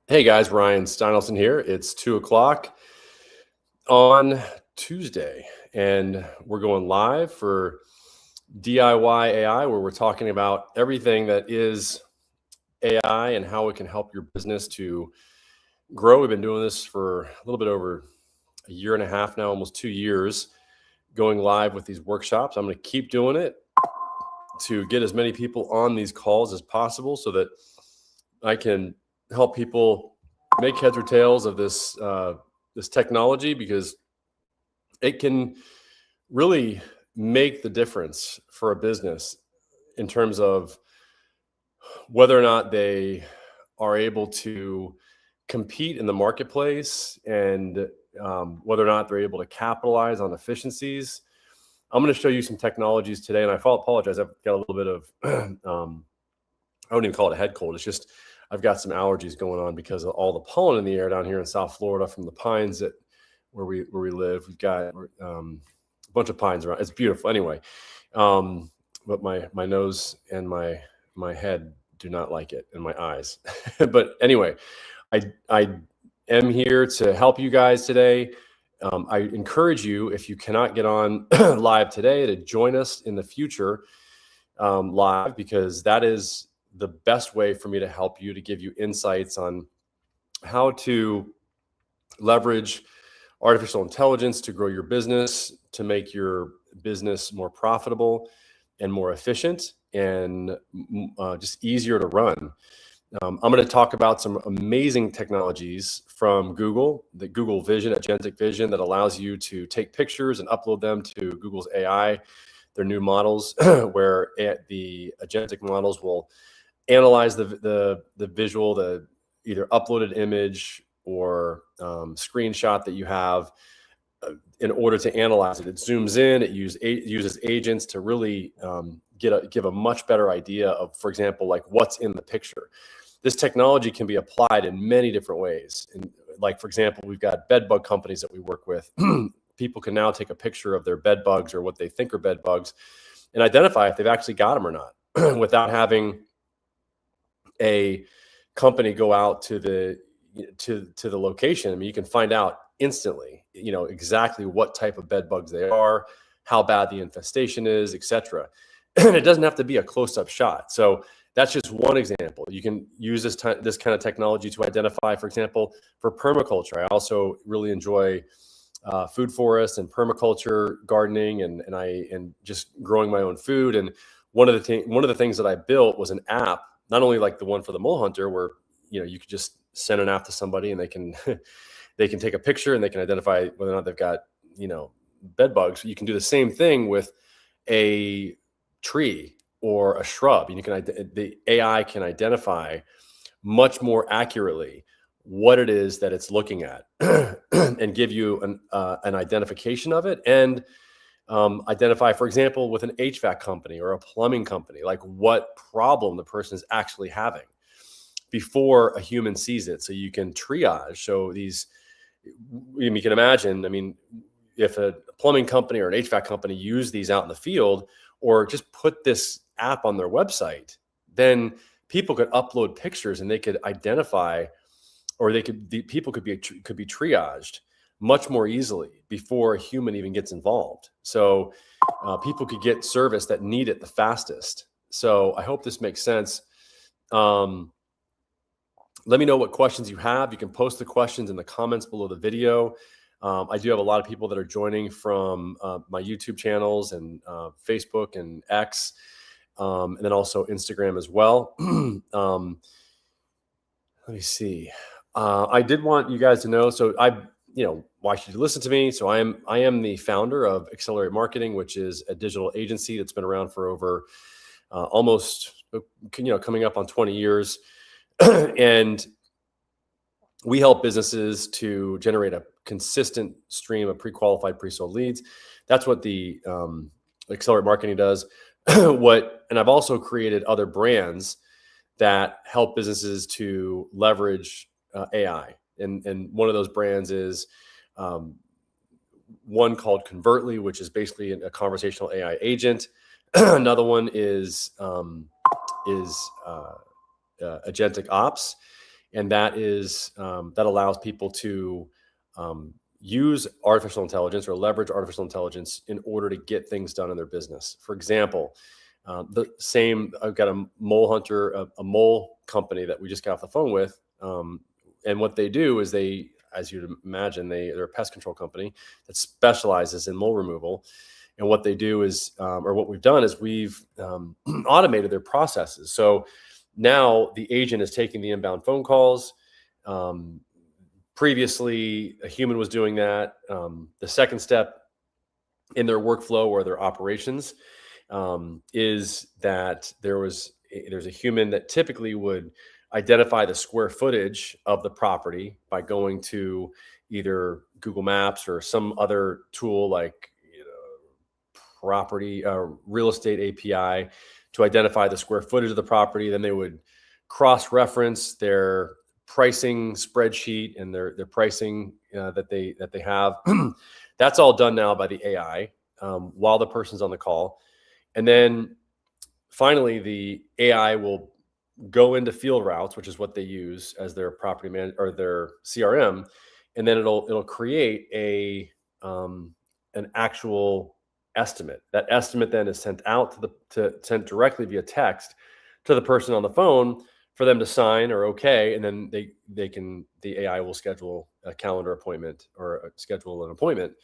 Hey guys, Ryan Steinelson here. It's 2 o'clock on Tuesday, and we're going live for DIY AI, where we're talking about everything that is AI and how it can help your business to grow. We've been doing this for a little bit over a year and a half now, almost 2 years, going live with these workshops. I'm going to keep doing it to get as many people on these calls as possible so that I can help people make heads or tails of this this technology, because it can really make the difference for a business in terms of whether or not they are able to compete in the marketplace, and whether or not they're able to capitalize on efficiencies. I'm going to show you some technologies today, and I apologize. I've got a little bit of I wouldn't even call it a head cold. It's just I've got some allergies going on because of all the pollen in the air down here in South Florida from the pines where we live. We've got a bunch of pines around. It's beautiful anyway. But my nose and my head do not like it, and my eyes. But anyway, I am here to help you guys today. I encourage you, if you cannot get on live today, to join us in the future live, because that is the best way for me to help you, to give you insights on how to leverage artificial intelligence to grow your business, to make your business more profitable and more efficient, and just easier to run. I'm going to talk about some amazing technologies from Google, the Google Vision, Agentic Vision, that allows you to take pictures and upload them to Google's AI, their new models, where the agentic models will analyze the visual, the either uploaded image or screenshot that you have, in order to analyze it. It zooms in. It uses agents to really give a much better idea of, for example, like what's in the picture. This technology can be applied in many different ways. And like, for example, we've got bed bug companies that we work with. People can now take a picture of their bed bugs or what they think are bed bugs and identify if they've actually got them or not, without having a company go out to the location. I mean, you can find out instantly, exactly what type of bed bugs they are, how bad the infestation is, etc. And it doesn't have to be a close-up shot. So that's just one example. You can use this kind of technology to identify, for example, for permaculture. I also really enjoy food forest and permaculture gardening, and just growing my own food. And one of the things that I built was an app, not only like the one for the mole hunter, where you could just send an app to somebody and they can they can take a picture and they can identify whether or not they've got bed bugs. You can do the same thing with a tree or a shrub, and the AI can identify much more accurately what it is that it's looking at, and give you an identification of it, and identify, for example, with an HVAC company or a plumbing company, like what problem the person is actually having before a human sees it. So you can triage. So you can imagine, I mean, if a plumbing company or an HVAC company use these out in the field, or just put this app on their website, then people could upload pictures and they could identify, or people could be triaged much more easily before a human even gets involved. So people could get service that need it the fastest. So I hope this makes sense. Let me know what questions you have. You can post the questions in the comments below the video. I do have a lot of people that are joining from my YouTube channels and Facebook and X, and then also Instagram as well. Let me see. I did want you guys to know, so why should you listen to me? So I am the founder of Accelerate Marketing, which is a digital agency that's been around for over almost, coming up on 20 years. And we help businesses to generate a consistent stream of pre-qualified, pre-sold leads. That's what the Accelerate Marketing does. And I've also created other brands that help businesses to leverage AI. And one of those brands is one called Convertly, which is basically a conversational AI agent. Another one is Agentic Ops. and that is that allows people to use artificial intelligence or leverage artificial intelligence in order to get things done in their business. For example, I've got a mole hunter, a mole company that we just got off the phone with. And what they do is as you'd imagine, they're a pest control company that specializes in mole removal. And what they do is, or what we've done is we've automated their processes. So now the agent is taking the inbound phone calls. Previously, a human was doing that. The second step in their workflow or their operations is that there's a human that typically would identify the square footage of the property by going to either Google Maps or some other tool like property real estate API to identify the square footage of the property. Then they would cross-reference their pricing spreadsheet and their pricing that they have. That's all done now by the AI while the person's on the call. And then finally, the AI will go into field routes, which is what they use as their property man or their CRM, and then it'll create an actual estimate. That estimate then is sent out sent directly via text to the person on the phone for them to sign or okay, and then the AI will schedule a calendar appointment or schedule an appointment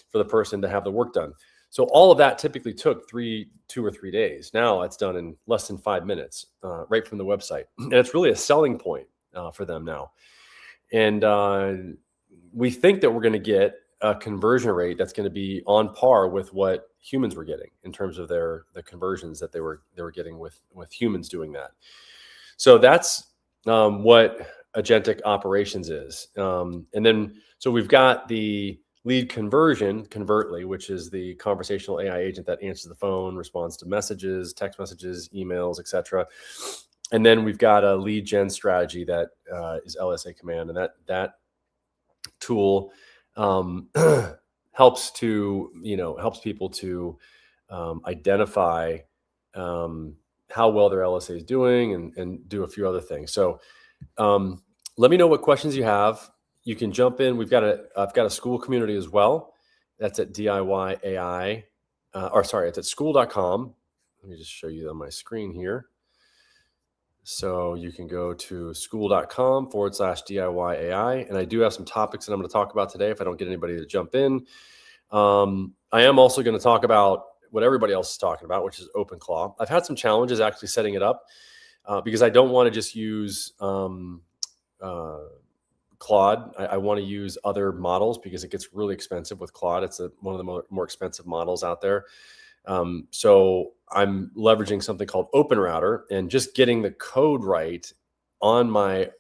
for the person to have the work done. So all of that typically took 2 or 3 days. Now it's done in less than 5 minutes, right from the website. And it's really a selling point for them now. And we think that we're going to get a conversion rate that's going to be on par with what humans were getting in terms of the conversions that they were getting with humans doing that. So that's what agentic operations is. And then so we've got the lead conversion, Convertly, which is the conversational AI agent that answers the phone, responds to messages, text messages, emails, etc. And then we've got a lead gen strategy that is LSA Command, and that tool helps people to identify how well their LSA is doing and do a few other things. So let me know what questions you have. You can jump in. I've got a school community as well. That's at DIY AI, it's at school.com. Let me just show you on my screen here. So you can go to school.com/DIY AI. And I do have some topics that I'm going to talk about today if I don't get anybody to jump in. I am also going to talk about what everybody else is talking about, which is OpenClaw. I've had some challenges actually setting it up because I don't want to just use Claude. I want to use other models because it gets really expensive with Claude. It's one of the more expensive models out there. So I'm leveraging something called OpenRouter, and just getting the code right on my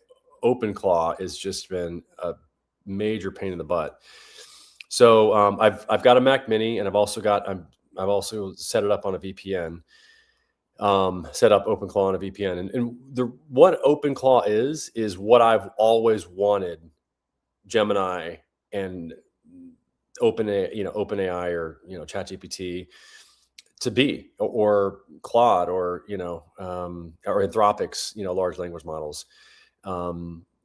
OpenClaw has just been a major pain in the butt. So I've got a Mac Mini, and I've also set it up on a VPN. Set up OpenClaw on a VPN, and what OpenClaw is what I've always wanted Gemini and OpenAI or ChatGPT to be, or Claude, or or Anthropic's large language models,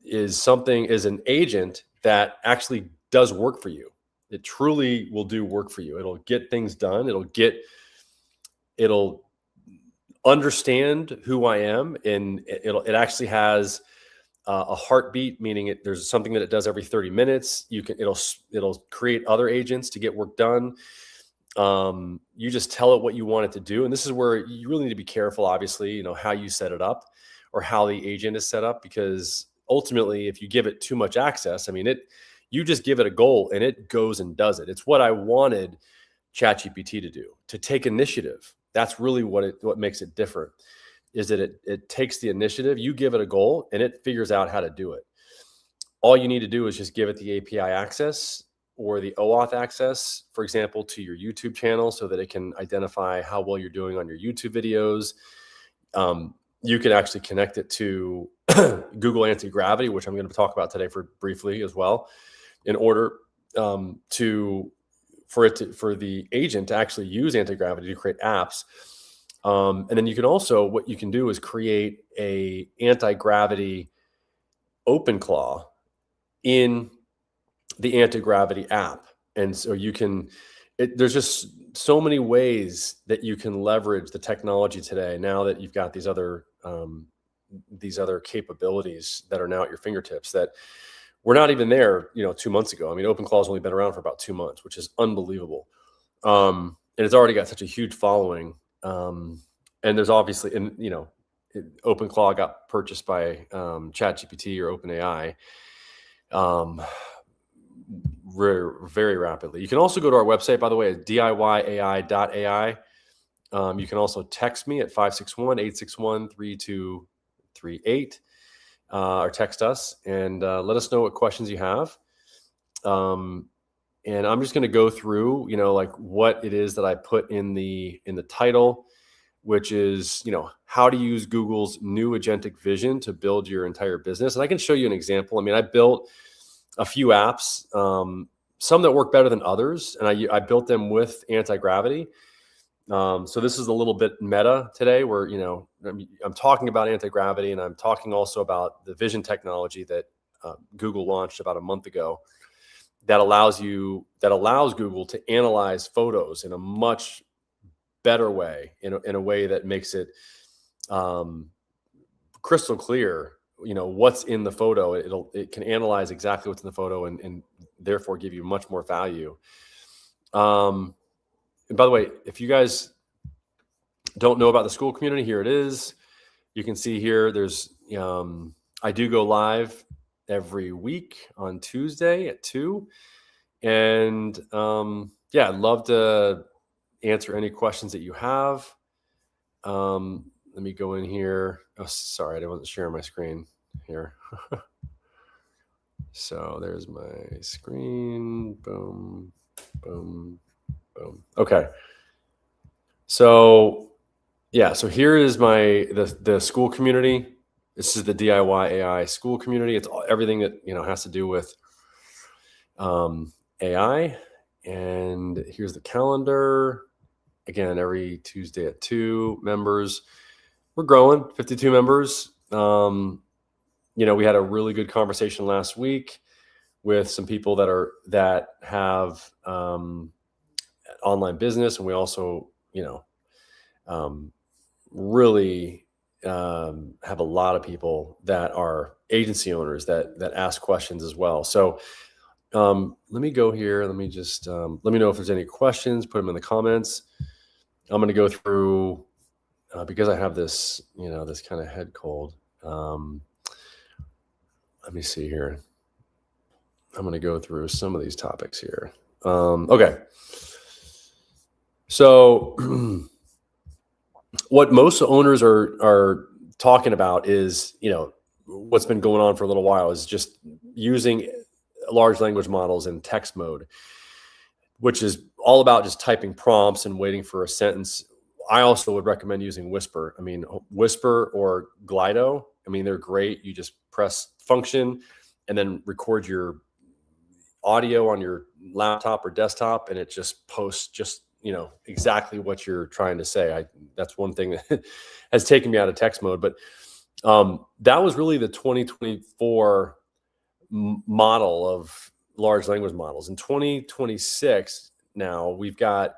is an agent that actually does work for you. It truly will do work for you. It'll get things done. It'll understand who I am, and it actually has a heartbeat, meaning there's something that it does every 30 minutes. It'll create other agents to get work done. You just tell it what you want it to do, and this is where you really need to be careful, obviously, how you set it up or how the agent is set up, because ultimately, if you give it too much access, you just give it a goal and it goes and does it. It's what I wanted ChatGPT to do, to take initiative. That's really what makes it different, is that it takes the initiative. You give it a goal and it figures out how to do it. All you need to do is just give it the API access or the OAuth access, for example, to your YouTube channel, so that it can identify how well you're doing on your YouTube videos. You can actually connect it to Google Anti-Gravity, which I'm going to talk about today briefly as well, in order for the agent to actually use anti-gravity to create apps. And then what you can do is create a anti-gravity OpenClaw in the anti-gravity app. And so you can, there's just so many ways that you can leverage the technology today, now that you've got these other capabilities that are now at your fingertips that were not even there, 2 months ago. I mean, OpenClaw's only been around for about 2 months, which is unbelievable. And it's already got such a huge following. And there's obviously, OpenClaw got purchased by ChatGPT or OpenAI very rapidly. You can also go to our website, by the way, at diyai.ai. You can also text me at 561-861-3238 or text us and let us know what questions you have. And I'm just going to go through, like what it is that I put in the title, which is, how to use Google's new Agentic Vision to build your entire business. And I can show you an example. I mean, I built a few apps, some that work better than others, and I built them with anti-gravity. So this is a little bit meta today, where I'm talking about anti-gravity, and I'm talking also about the vision technology that Google launched about a month ago, that allows Google to analyze photos in a much better way, in a way that makes it crystal clear. What's in the photo. It can analyze exactly what's in the photo and therefore give you much more value. And by the way, if you guys don't know about the school community, here it is. You can see here, there's, I do go live every week on Tuesday at 2. And yeah, I'd love to answer any questions that you have. Let me go in here. Oh, sorry, I wasn't sharing my screen here. So there's my screen. Boom, boom, boom. Okay. So yeah, so here is the school community. This is the DIY AI school community. It's everything that has to do with AI. And here's the calendar. Again, every Tuesday at 2. Members, we're growing, 52 members. We had a really good conversation last week with some people that have online business, and we also, really have a lot of people that are agency owners that ask questions as well. So let me go here. Let me just let me know if there's any questions. Put them in the comments. I'm going to go through because I have this, this kind of head cold. Let me see here. I'm going to go through some of these topics here. Okay. So what most owners are talking about is, what's been going on for a little while is just using large language models in text mode, which is all about just typing prompts and waiting for a sentence. I also would recommend using Whisper. I mean, Whisper or Glido. I mean, they're great. You just press function and then record your audio on your laptop or desktop, and it just posts exactly what you're trying to say. That's one thing that has taken me out of text mode. But that was really the 2024 model of large language models. In 2026, now we've got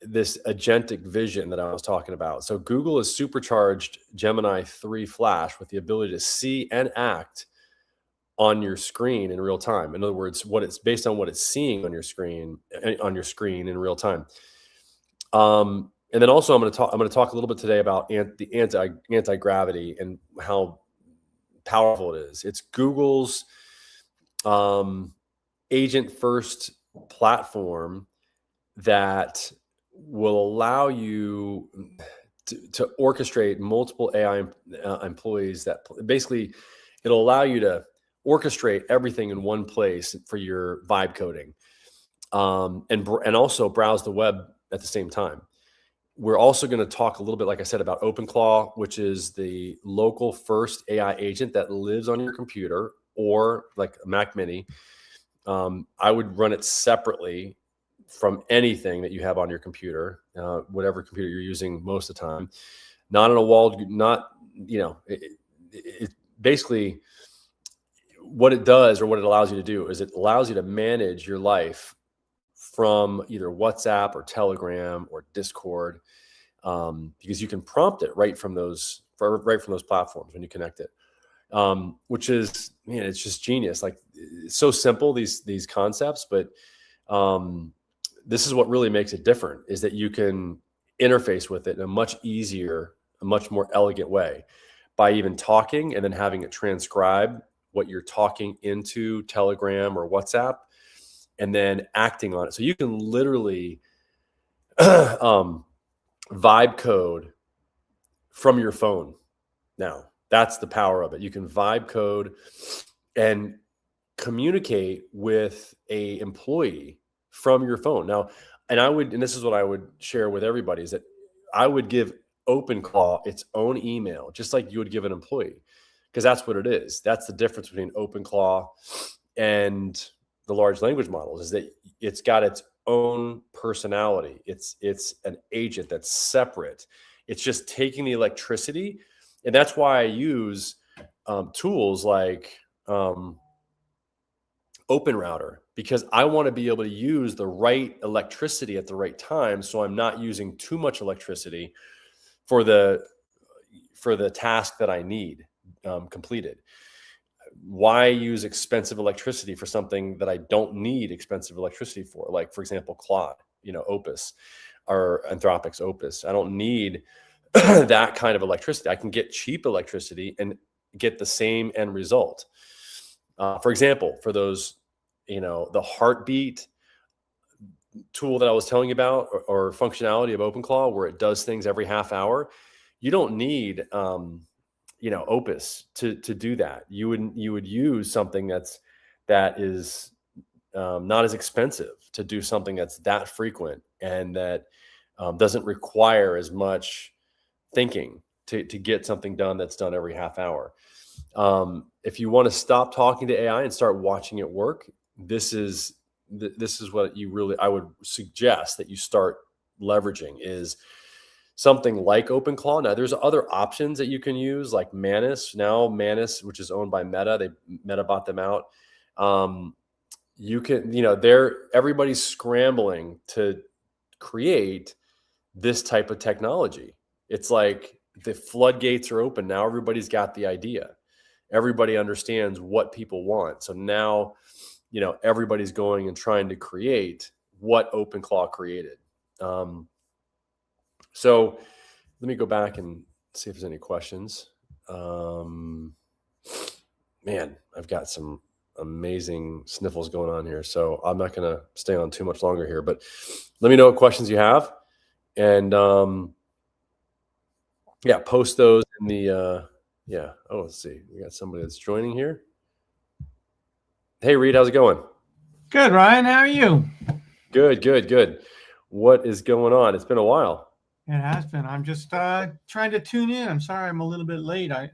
this agentic vision that I was talking about. So Google has supercharged Gemini 3 Flash with the ability to see and act on your screen in real time. In other words, it's based on what it's seeing on your screen in real time. And then also I'm going to talk a little bit today about the anti-gravity and how powerful it is. It's Google's agent first platform that will allow you to orchestrate multiple AI employees. That basically, it'll allow you to orchestrate everything in one place for your vibe coding, and also browse the web at the same time. We're also going to talk a little bit, like I said, about OpenClaw, which is the local first AI agent that lives on your computer or like a Mac Mini. I would run it separately from anything that you have on your computer, whatever computer you're using most of the time. Not on a walled, it basically what it does, or what it allows you to do, is it allows you to manage your life from either WhatsApp or Telegram or Discord, because you can prompt it right from those platforms when you connect it, which is, man, it's just genius. Like, it's so simple, these concepts, but this is what really makes it different, is that you can interface with it in a much easier, a much more elegant way, by even talking and then having it transcribe what you're talking into Telegram or WhatsApp, and then acting on it. So you can literally vibe code from your phone. Now, that's the power of it. You can vibe code and communicate with a employee from your phone. Now, and this is what I would share with everybody, is that I would give OpenClaw its own email, just like you would give an employee, because that's what it is. That's the difference between OpenClaw and the large language models, is that it's got its own personality. It's an agent that's separate. It's just taking the electricity. And that's why I use tools like OpenRouter, because I want to be able to use the right electricity at the right time, so I'm not using too much electricity for the task that I need completed. Why use expensive electricity for something that I don't need expensive electricity for? Like, for example, Claude, Opus, or Anthropic's Opus. I don't need that kind of electricity. I can get cheap electricity and get the same end result. For example, for those, the heartbeat tool that I was telling you about, or functionality of OpenClaw, where it does things every half hour, you don't need Opus to do that. You would use something that is not as expensive to do something that's that frequent, and that doesn't require as much thinking to get something done that's done every half hour. If you want to stop talking to AI and start watching it work, this is what I would suggest that you start leveraging, is something like OpenClaw. Now, there's other options that you can use, like Manus. Now, Manus, which is owned by Meta, Meta bought them out. You can, everybody's scrambling to create this type of technology. It's like the floodgates are open. Now everybody's got the idea. Everybody understands what people want. So now, everybody's going and trying to create what OpenClaw created. So let me go back and see if there's any questions. Man, I've got some amazing sniffles going on here, so I'm not going to stay on too much longer here, but let me know what questions you have. And post those in the, let's see. We got somebody that's joining here. Hey, Reed, how's it going? Good, Ryan. How are you? Good. What is going on? It's been a while. It has been. I'm just trying to tune in. I'm sorry I'm a little bit late. I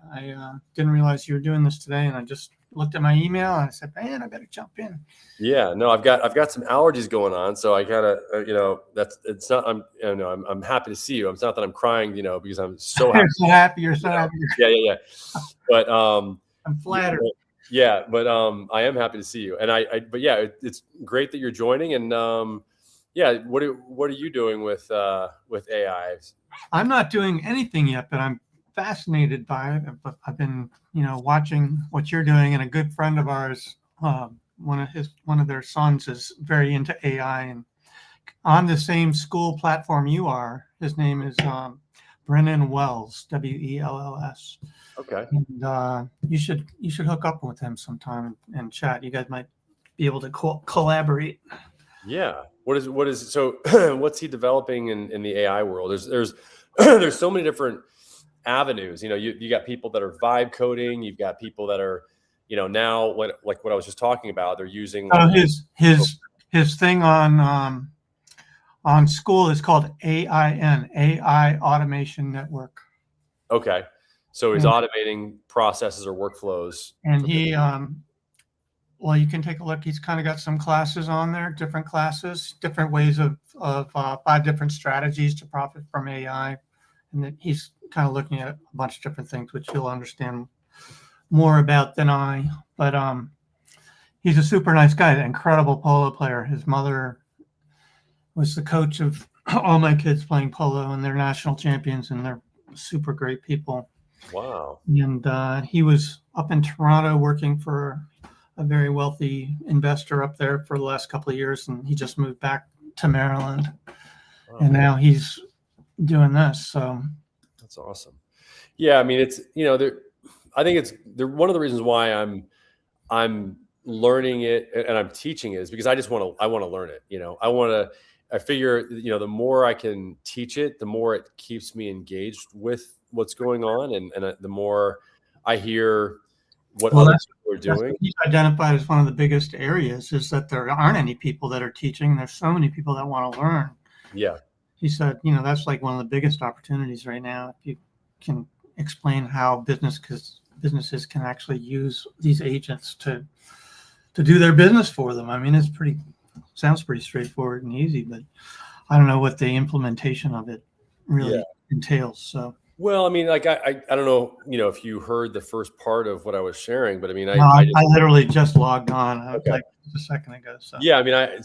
didn't realize you were doing this today, and I just looked at my email and I said, man, I better jump in. Yeah, no, I've got some allergies going on, so I kind of, it's not. I'm happy to see you. It's not that I'm crying, because I'm so happy. You're so happy. You're so happy. Yeah. But I'm flattered. But I am happy to see you, and it's great that you're joining. And what are you doing with AI? I'm not doing anything yet, but I'm fascinated by it. I've been, watching what you're doing, and a good friend of ours, one of their sons is very into AI, and on the same school platform you are. His name is Brennan Wells, Wells. Okay. And you should hook up with him sometime and chat. You guys might be able to collaborate. Yeah. So what's he developing in the AI world? There's so many different avenues. You got people that are vibe coding. You've got people that are, now like what I was just talking about, they're using his thing on school is called AIN, AI Automation Network. Okay. So he's automating processes or workflows. And he, you can take a look. He's kind of got some classes on there, different classes, different ways of 5 different strategies to profit from AI. And then he's kind of looking at a bunch of different things, which you'll understand more about than I, but he's a super nice guy, an incredible polo player. His mother was the coach of all my kids playing polo, and they're national champions, and they're super great people. Wow. And he was up in Toronto working for a very wealthy investor up there for the last couple of years, and he just moved back to Maryland, and now he's doing this. So that's awesome. Yeah, I mean, it's I think it's one of the reasons why I'm learning it and I'm teaching it is because I want to learn it. I figure the more I can teach it, the more it keeps me engaged with what's going on, and the more I hear what other people are doing. What he's identified as one of the biggest areas is that there aren't any people that are teaching. There's so many people that want to learn. Yeah. He said, that's like one of the biggest opportunities right now. If you can explain how businesses can actually use these agents to do their business for them. I mean, sounds pretty straightforward and easy, but I don't know what the implementation of it really entails. So. Well, I mean, like I don't know, if you heard the first part of what I was sharing, but I mean, I literally just logged on like a second ago. So yeah, I mean,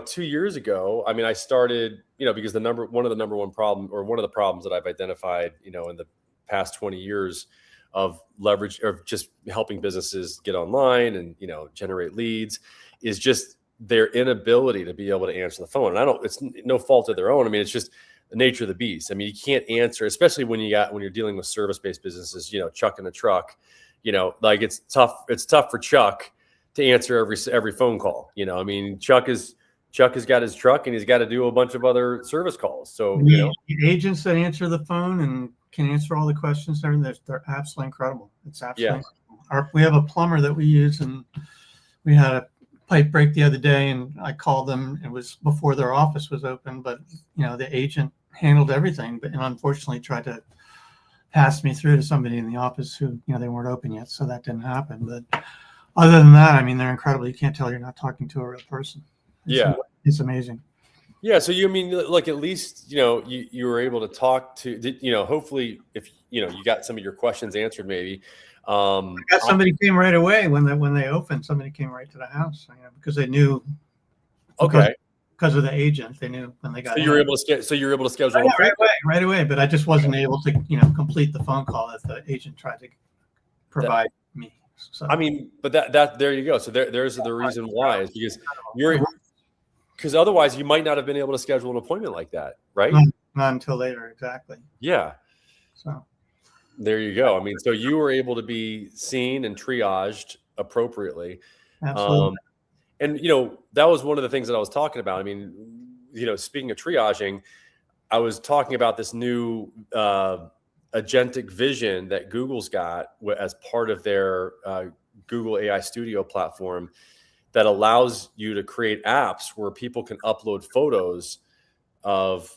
2 years ago, I mean, I started, because one of the number one problem, or one of the problems that I've identified, in the past 20 years of leverage or just helping businesses get online and, generate leads is just their inability to be able to answer the phone. And it's no fault of their own. I mean, it's just the nature of the beast. I mean, you can't answer, especially when you're dealing with service-based businesses, Chuck in a truck, like it's tough for Chuck to answer every phone call. I mean, Chuck has got his truck and he's got to do a bunch of other service calls. So the agents that answer the phone and can answer all the questions, they're absolutely incredible. It's absolutely incredible. We have a plumber that we use, and we had a pipe break the other day, and I called them. It was before their office was open, but the agent handled everything, and unfortunately tried to pass me through to somebody in the office who they weren't open yet, so that didn't happen. But other than that, I mean, they're incredible. You can't tell you're not talking to a real person. It's amazing. Yeah. So at least, you were able to talk to, hopefully if, you got some of your questions answered, maybe. Somebody came right away when they opened. Somebody came right to the house, because they knew. Okay. Because of the agent, they knew when they got. So you were able to schedule right away. But I just wasn't able to, complete the phone call that the agent tried to provide me. So I mean, but that there you go. So there's the reason why is because otherwise you might not have been able to schedule an appointment like that, right? Not until later, exactly. Yeah. So there you go. I mean, so you were able to be seen and triaged appropriately. Absolutely. And that was one of the things that I was talking about. I mean, speaking of triaging, I was talking about this new Agentic Vision that Google's got as part of their Google AI Studio platform that allows you to create apps where people can upload photos of,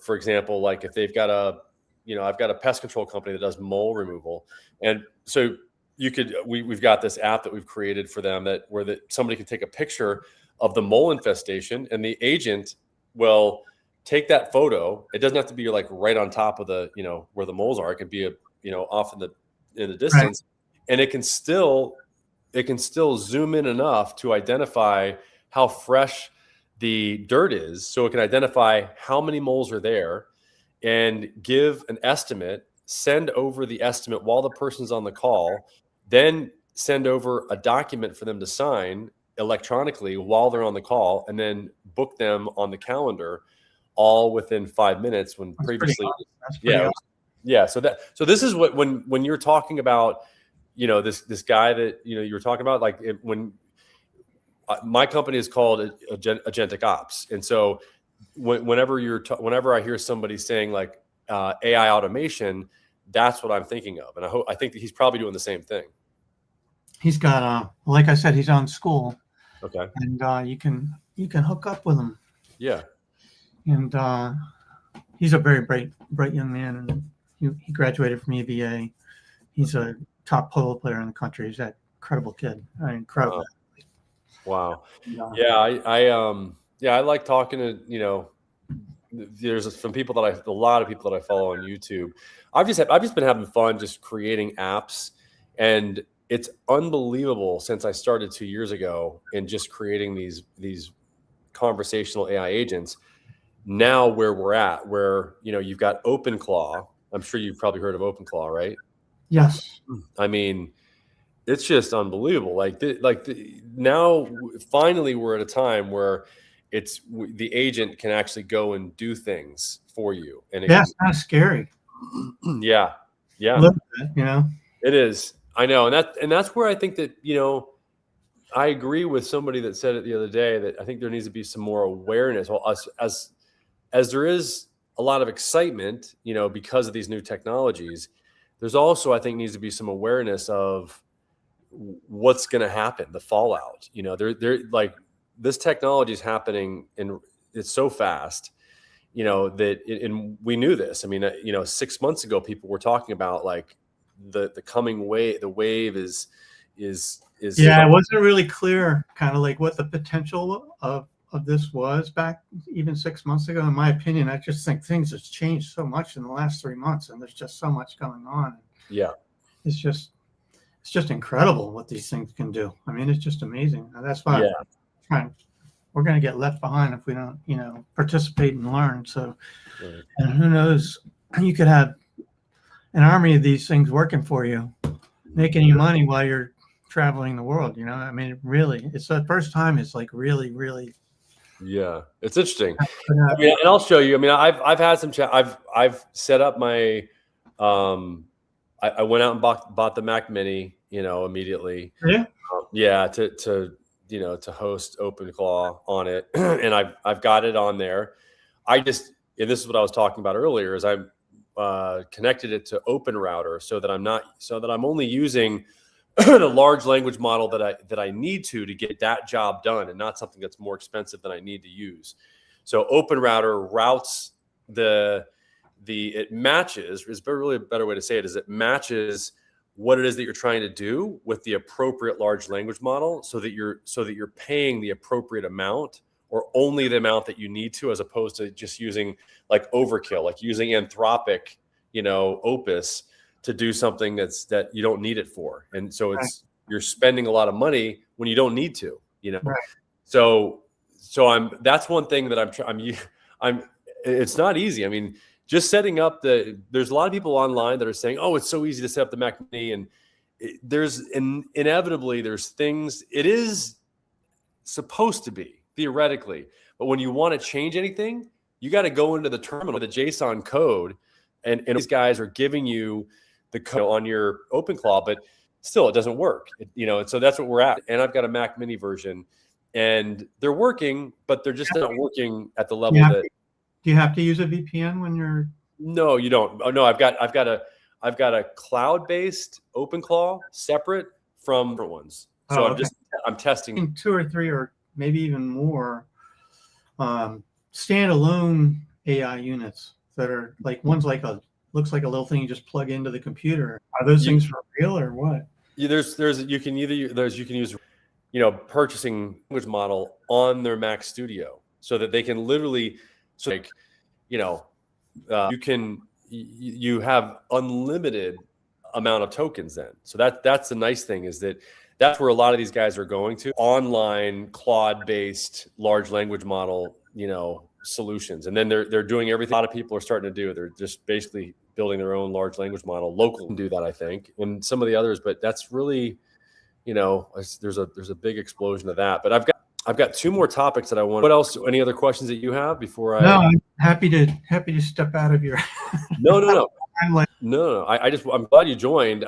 for example, like if they've got I've got a pest control company that does mole removal. And so we've got this app that we've created for them where somebody can take a picture of the mole infestation, and the agent will take that photo. It doesn't have to be like right on top of the, where the moles are. It could be off in the distance, right. And it can still zoom in enough to identify how fresh the dirt is. So it can identify how many moles are there and give an estimate, send over the estimate while the person's on the call, then send over a document for them to sign electronically while they're on the call, and then book them on the calendar all within 5 minutes when That's previously. awesome. Yeah. So this is what, when you're talking about, this guy that, you were talking about, like when my company is called Agentic Ops. And so whenever I hear somebody saying like AI automation, that's what I'm thinking of. And I think that he's probably doing the same thing. He's got, like I said, he's on school. Okay. And you can hook up with him. Yeah. And he's a very bright young man, and he graduated from EVA. He's a top polo player in the country. He's that incredible kid. Incredible. Wow. Yeah. I like talking to, there's a lot of people that I follow on YouTube. I've just been having fun just creating apps And it's unbelievable since I started 2 years ago in just creating these conversational AI agents. Now where we're at, where, you know, you've got OpenClaw. I'm sure you've probably heard of OpenClaw, right? Yes. I mean, it's just unbelievable. Now finally we're at a time where the agent can actually go and do things for you, and Yeah, it's kind of scary. yeah, A little bit, you know. it is. I know, and that's where I think that, you know, I agree with somebody that said it the other day, that I think there needs to be some more awareness. Well, as there is a lot of excitement, you know, because of these new technologies, there's also, I think, needs to be some awareness of what's going to happen, the fallout. You know, they're like, this technology is happening and it's so fast, you know, and we knew this. I mean, you know, 6 months ago, people were talking about like the coming wave. The wave is Yeah, it wasn't really clear kind of like what the potential of this was back even 6 months ago. In my opinion, I just think things have changed so much in the last 3 months, and there's just so much going on. Yeah. It's just incredible what these things can do. I mean, it's just amazing. And that's why we're going to get left behind if we don't, you know, participate and learn. So, and who knows, you could have an army of these things working for you, making you money while you're traveling the world. You know, I mean, really, it's the first time it's like really, really. Yeah, it's interesting. I mean, and I'll show you. I mean, I've had some chat. I've set up my. I went out and bought the Mac Mini, you know, immediately. Yeah. To you know, to host OpenClaw on it, and I've got it on there. And this is what I was talking about earlier, is I've connected it to OpenRouter so that I'm only using the large language model that I need to get that job done, and not something that's more expensive than I need to use. So OpenRouter routes it matches, is really a better way to say it, is it matches what it is that you're trying to do with the appropriate large language model, so that you're paying the appropriate amount, or only the amount that you need to, as opposed to just using like overkill, like using Anthropic, you know, Opus to do something that you don't need it for. And so you're spending a lot of money when you don't need to, you know. Right. So that's one thing that it's not easy. I mean, just setting up there's a lot of people online that are saying, oh, it's so easy to set up the Mac Mini, and inevitably there's things, it is supposed to be theoretically, but when you want to change anything, you got to go into the terminal, the JSON code, and these guys are giving you the code on your OpenClaw, but still it doesn't work, you know. And so that's what we're at. And I've got a Mac Mini version, and they're working, but they're just not working at the level that. Do you have to use a VPN when you're? No, you don't. Oh no, I've got a cloud-based OpenClaw separate from different ones. So I'm testing 2 or 3 or maybe even more standalone AI units that are like, one's like looks like a little thing you just plug into the computer. Are those things for real or what? You can use, you know, purchasing language model on their Mac Studio, so that they can literally, so like, you know, you have unlimited amount of tokens then. So that's the nice thing, is that's where a lot of these guys are going to, online Claude-based large language model, you know, solutions. And then they're doing everything a lot of people are starting to do. They're just basically building their own large language model locally, and do that, I think, and some of the others. But that's really, you know, there's a big explosion of that. But I've got 2 more topics that I want. What else? Any other questions that you have before I? No, I'm happy to step out of your. No. I'm glad you joined.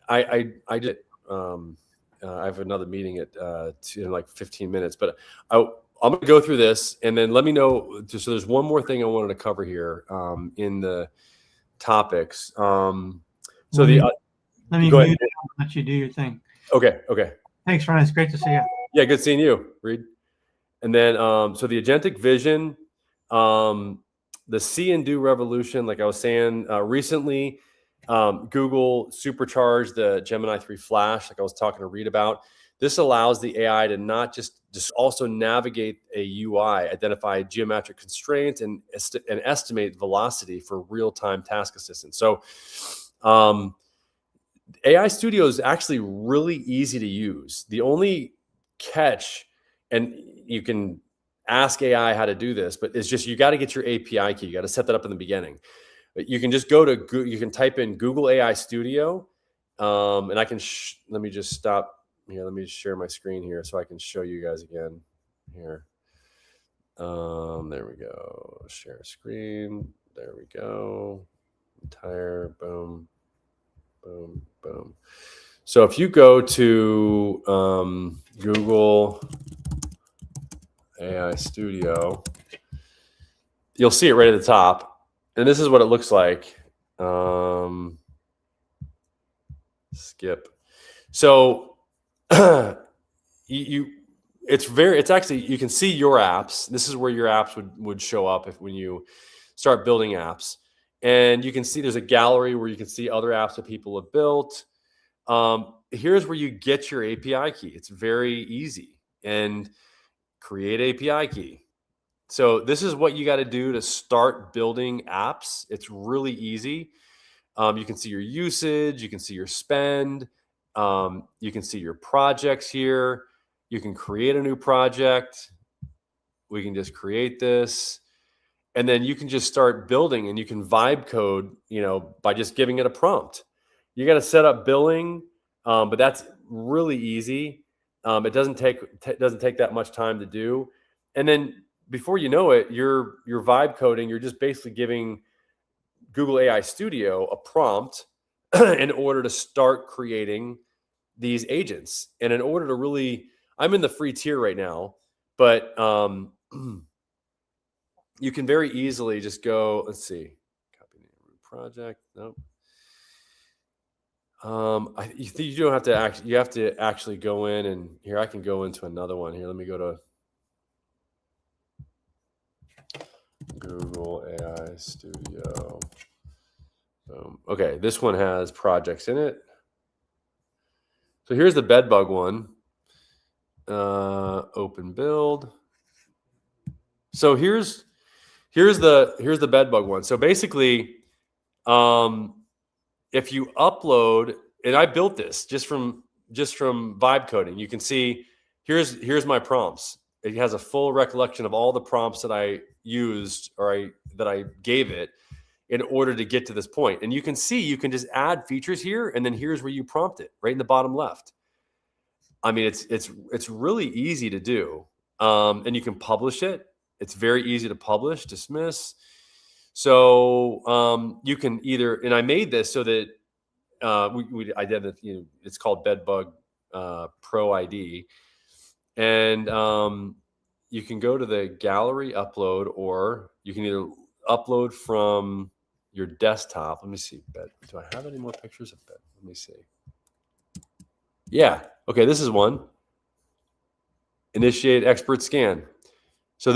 I did. I have another meeting in like 15 minutes, but I'm going to go through this, and then let me know. So there's one more thing I wanted to cover here in the topics. Let me go ahead. Let you do your thing. Okay. Thanks, Ryan. It's great to see you. Yeah, good seeing you, Reed. And then so the Agentic Vision, the see and do revolution, like I was saying, recently, Google supercharged the Gemini 3 Flash, like I was talking to Reed about. This allows the AI to not just also navigate a UI, identify geometric constraints, and estimate velocity for real-time task assistance. So AI Studio is actually really easy to use. The only catch, and you can ask AI how to do this, but it's just you got to get your API key. You got to set that up in the beginning. But you can just go to Google, you can type in Google AI Studio, and I can let me just stop here. Let me just share my screen here so I can show you guys again here. There we go. Share screen. There we go. Entire boom, boom, boom. So if you go to Google AI Studio, you'll see it right at the top. And this is what it looks like. Skip. So it's actually, you can see your apps. This is where your apps would show up when you start building apps. And you can see there's a gallery where you can see other apps that people have built. Here's where you get your API key. It's very easy. And create API key. So this is what you got to do to start building apps. It's really easy. You can see your usage. You can see your spend. You can see your projects here. You can create a new project. We can just create this. And then you can just start building, and you can vibe code, by just giving it a prompt. You got to set up billing, but that's really easy. It doesn't take that much time to do. And then before you know it, you're vibe coding. You're just basically giving Google AI Studio a prompt in order to start creating these agents. And in order to really, I'm in the free tier right now, but you can very easily just go, let's see, copy name project. Nope. You don't have to actually, you have to actually go in, and here I can go into another one here. Let me go to Google AI Studio. Okay, this one has projects in it. So here's the bedbug one. Open build. So here's the bedbug one. So basically, if you upload, and I built this just from vibe coding, you can see here's my prompts. It has a full recollection of all the prompts that I used that I gave it in order to get to this point. And you can see you can just add features here, and then here's where you prompt it right in the bottom left. I mean, it's really easy to do, and you can publish it. It's very easy to publish, dismiss. So you can either, and I made this so that I did it. It's called Bedbug Pro ID, and you can go to the gallery upload, or you can either upload from your desktop. Let me see. Do I have any more pictures of bed? Let me see. Yeah. Okay. This is one. Initiate expert scan. So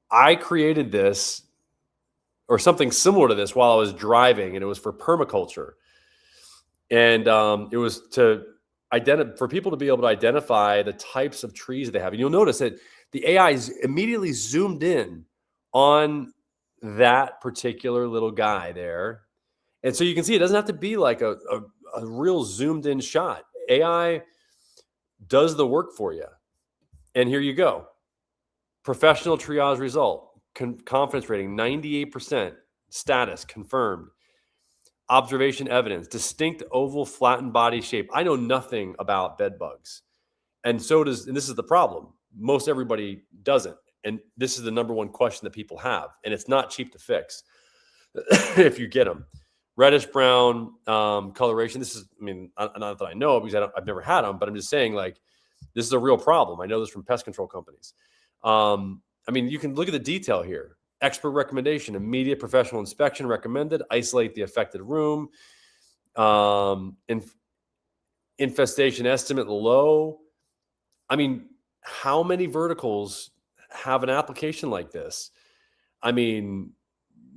I created this or something similar to this while I was driving, and it was for permaculture. And it was for people to be able to identify the types of trees they have. And you'll notice that the AI is immediately zoomed in on that particular little guy there. And so you can see it doesn't have to be like a real zoomed in shot. AI does the work for you. And here you go. Professional triage result. Confidence rating, 98%. Status, confirmed. Observation evidence, distinct oval flattened body shape. I know nothing about bed bugs. And this is the problem. Most everybody doesn't. And this is the number one question that people have. And it's not cheap to fix if you get them. Reddish brown coloration. This is, not that I know because I've never had them, but I'm just saying, like, this is a real problem. I know this from pest control companies. You can look at the detail here. Expert recommendation, immediate professional inspection recommended, isolate the affected room, infestation estimate low. How many verticals have an application like this? You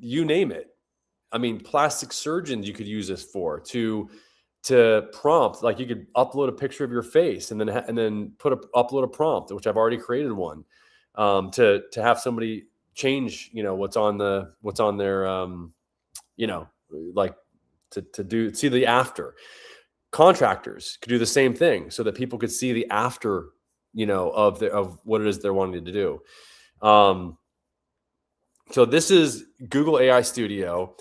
name it. Plastic surgeons you could use this for to prompt, like you could upload a picture of your face and then upload a prompt, which I've already created one, to have somebody change, what's on their, like to see the after. Contractors could do the same thing so that people could see the after, of what it is they're wanting to do. So this is Google AI Studio.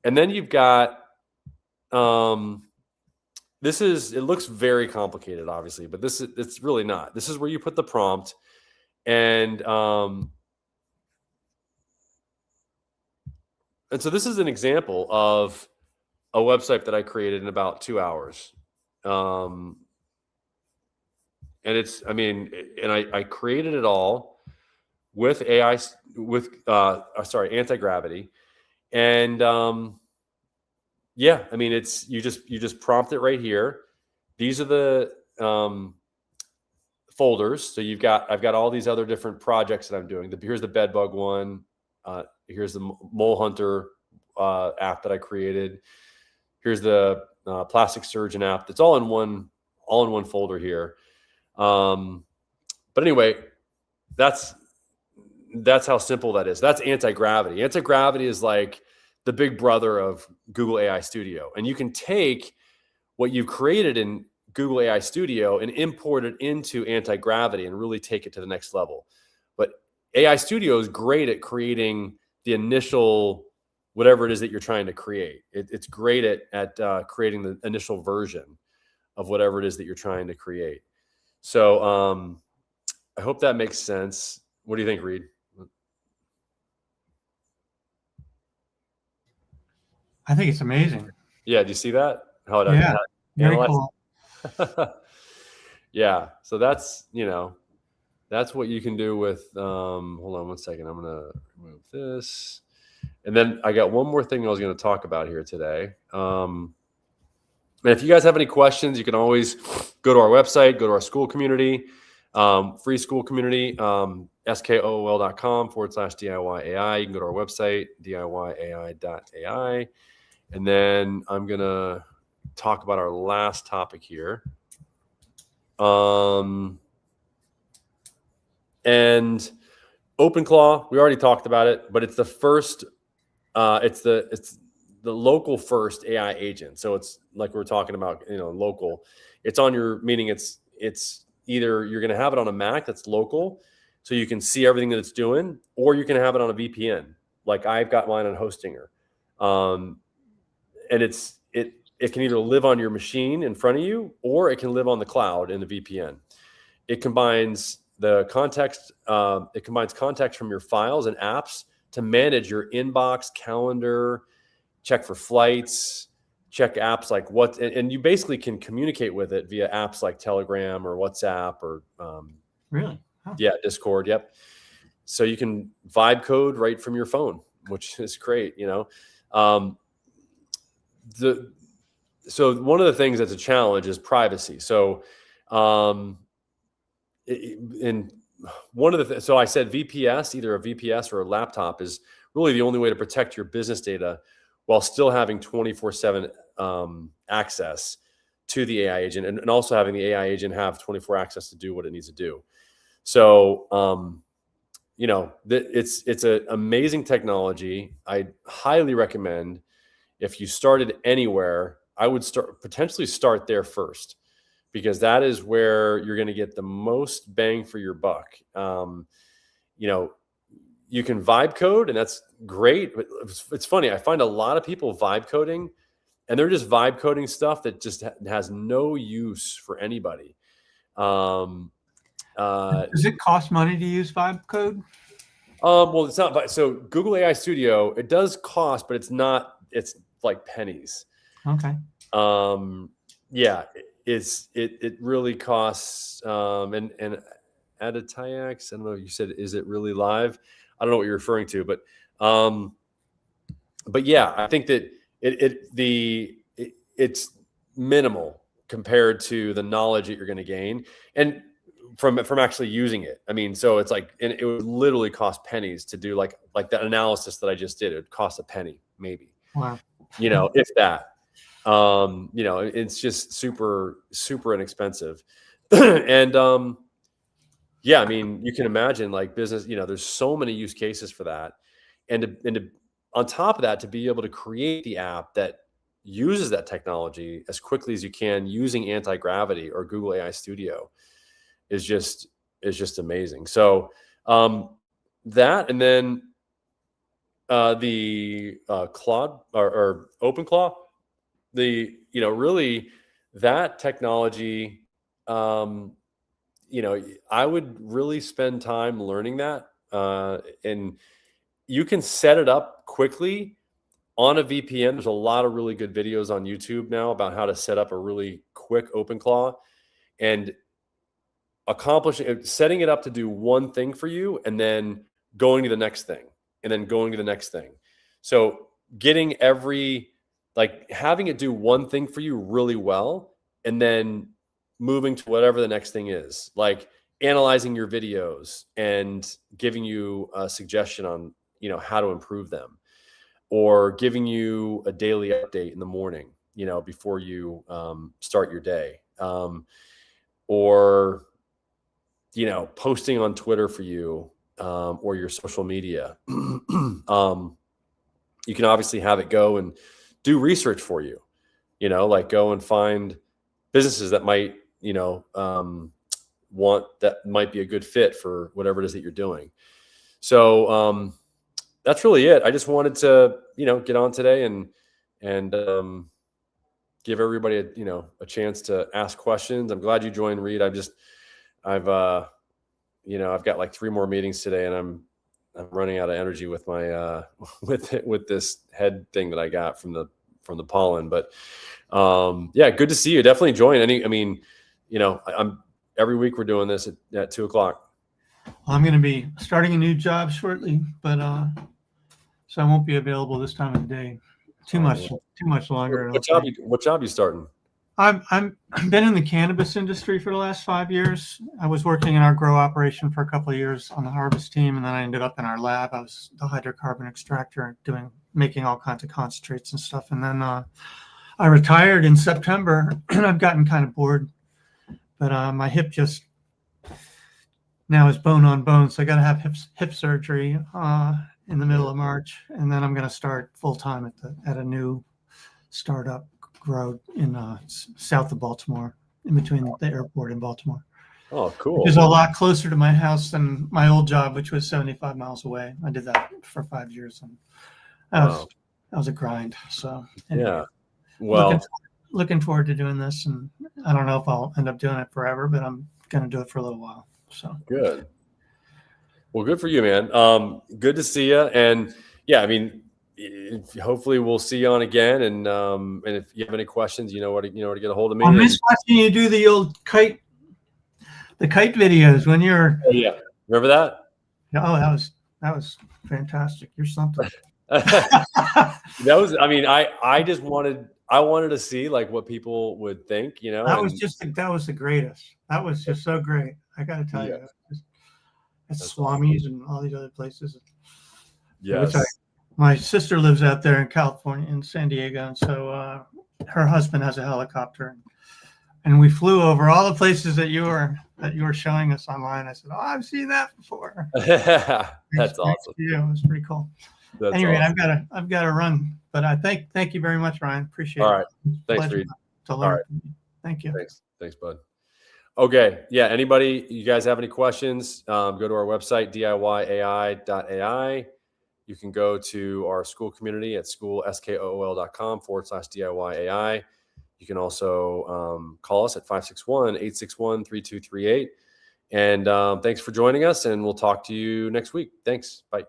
And then you've got, it looks very complicated, obviously, but it's really not. This is where you put the prompt, and so this is an example of a website that I created in about 2 hours. And I created it all with AI, anti-gravity. And it's you just prompt it right here. These are the folders. So I've got all these other different projects that I'm doing. Here's the bed bug one. Here's the mole hunter app that I created. Here's the plastic surgeon app. It's all in one folder here. But anyway, that's how simple that is. That's anti-gravity. Anti-gravity is like the big brother of Google AI Studio. And you can take what you've created in Google AI Studio and import it into anti-gravity and really take it to the next level. But AI Studio is great at creating the initial, whatever it is that you're trying to create. It's great at creating the initial version of whatever it is that you're trying to create. So I hope that makes sense. What do you think, Reed? I think it's amazing. Yeah, do you see that? Very cool. Yeah, so that's what you can do with. Hold on one second. I'm gonna remove this, and then I got one more thing I was going to talk about here today. And if you guys have any questions, you can always go to our website, go to our school community, free school community, skool.com/DIY AI. You can go to our website, DIYai.ai. And then I'm going to talk about our last topic here. And OpenClaw, we already talked about it, but it's the first, it's the local first AI agent. So it's like we're talking about, local. It's on your, meaning it's either you're going to have it on a Mac that's local, so you can see everything that it's doing, or you can have it on a VPN. Like I've got mine on Hostinger. And it can either live on your machine in front of you, or it can live on the cloud in the VPN. It combines context from your files and apps to manage your inbox, calendar, check for flights, check apps like and you basically can communicate with it via apps like Telegram or WhatsApp or really? Huh. Yeah, Discord. Yep. So you can vibe code right from your phone, which is great. So one of the things that's a challenge is privacy. So, so I said VPS, either a VPS or a laptop, is really the only way to protect your business data while still having 24/7 access to the AI agent, and also having the AI agent have 24 access to do what it needs to do. So, it's an amazing technology. I highly recommend, if you started anywhere, I would potentially start there first, because that is where you're going to get the most bang for your buck. You can vibe code, and that's great. But it's funny. I find a lot of people vibe coding, and they're just vibe coding stuff that just has no use for anybody. Does it cost money to use vibe code? Well, it's not. So Google AI Studio, it does cost, but it's not. It's like pennies. Okay. Yeah, it really costs. And Aditayax, I don't know. You said, is it really live? I don't know what you're referring to, but yeah, I think that it's minimal compared to the knowledge that you're going to gain, and from actually using it. I mean, so it's like, and it would literally cost pennies to do like that analysis that I just did. It would cost a penny, maybe. Wow. If that. It's just super, super inexpensive. And yeah, I mean, you can imagine like business, there's so many use cases for that. And on top of that, to be able to create the app that uses that technology as quickly as you can using anti-gravity or Google AI Studio is just amazing. So that, and then the Claude or OpenClaw, really that technology, I would really spend time learning that, and you can set it up quickly on a VPN. There's a lot of really good videos on YouTube now about how to set up a really quick OpenClaw and setting it up to do one thing for you, and then going to the next thing, and then going to the next thing. So getting having it do one thing for you really well, and then moving to whatever the next thing is, like analyzing your videos and giving you a suggestion on, how to improve them, or giving you a daily update in the morning, before you start your day, or posting on Twitter for you, or your social media. You can obviously have it go and do research for you, like go and find businesses that might, that might be a good fit for whatever it is that you're doing. So that's really it. I just wanted to, get on today and give everybody a chance to ask questions. I'm glad you joined, Reed. I've got like 3 more meetings today, and I'm running out of energy with my with this head thing that I got from the pollen. But yeah, good to see you. Definitely join. I'm every week we're doing this at 2:00. I'm going to be starting a new job shortly, but so I won't be available this time of the day. Too much longer. What job you starting? I've been in the cannabis industry for the last 5 years. I was working in our grow operation for a couple of years on the harvest team, and then I ended up in our lab. I was the hydrocarbon extractor, making all kinds of concentrates and stuff. And then I retired in September, and I've gotten kind of bored. But my hip just now is bone on bone, so I got to have hip surgery in the middle of March, and then I'm going to start full time at a new startup grow in south of Baltimore, in between the airport and Baltimore. Oh, cool. Which is a lot closer to my house than my old job, which was 75 miles away. I did that for 5 years, and that was a grind. So anyway, yeah, well, looking forward to doing this, and I don't know if I'll end up doing it forever, but I'm going to do it for a little while. So good. Well, good for you, man. Good to see you. And yeah, hopefully we'll see you on again. And if you have any questions, you know where to get a hold of me. I miss watching you do the old kite videos when you're. Oh, yeah, remember that? Oh, that was fantastic. You're something. That was. I wanted to see like what people would think. That was the greatest. That was just so great. I got to tell you. At Swami's and all these other places. Yes. My sister lives out there in California, in San Diego, and so her husband has a helicopter, and we flew over all the places that you were showing us online. I said, "Oh, I've seen that before." That's awesome. Yeah, it was pretty cool. Anyway, awesome. I've got to run, but I thank you very much, Ryan. Appreciate it. All right, thanks, Reed. To learn. All right. Thank you. Thanks, bud. Okay. Yeah. Anybody, you guys have any questions, go to our website, diyai.ai. You can go to our school community at skool.com/DIYAI. You can also call us at 561-861-3238. And thanks for joining us, and we'll talk to you next week. Thanks. Bye.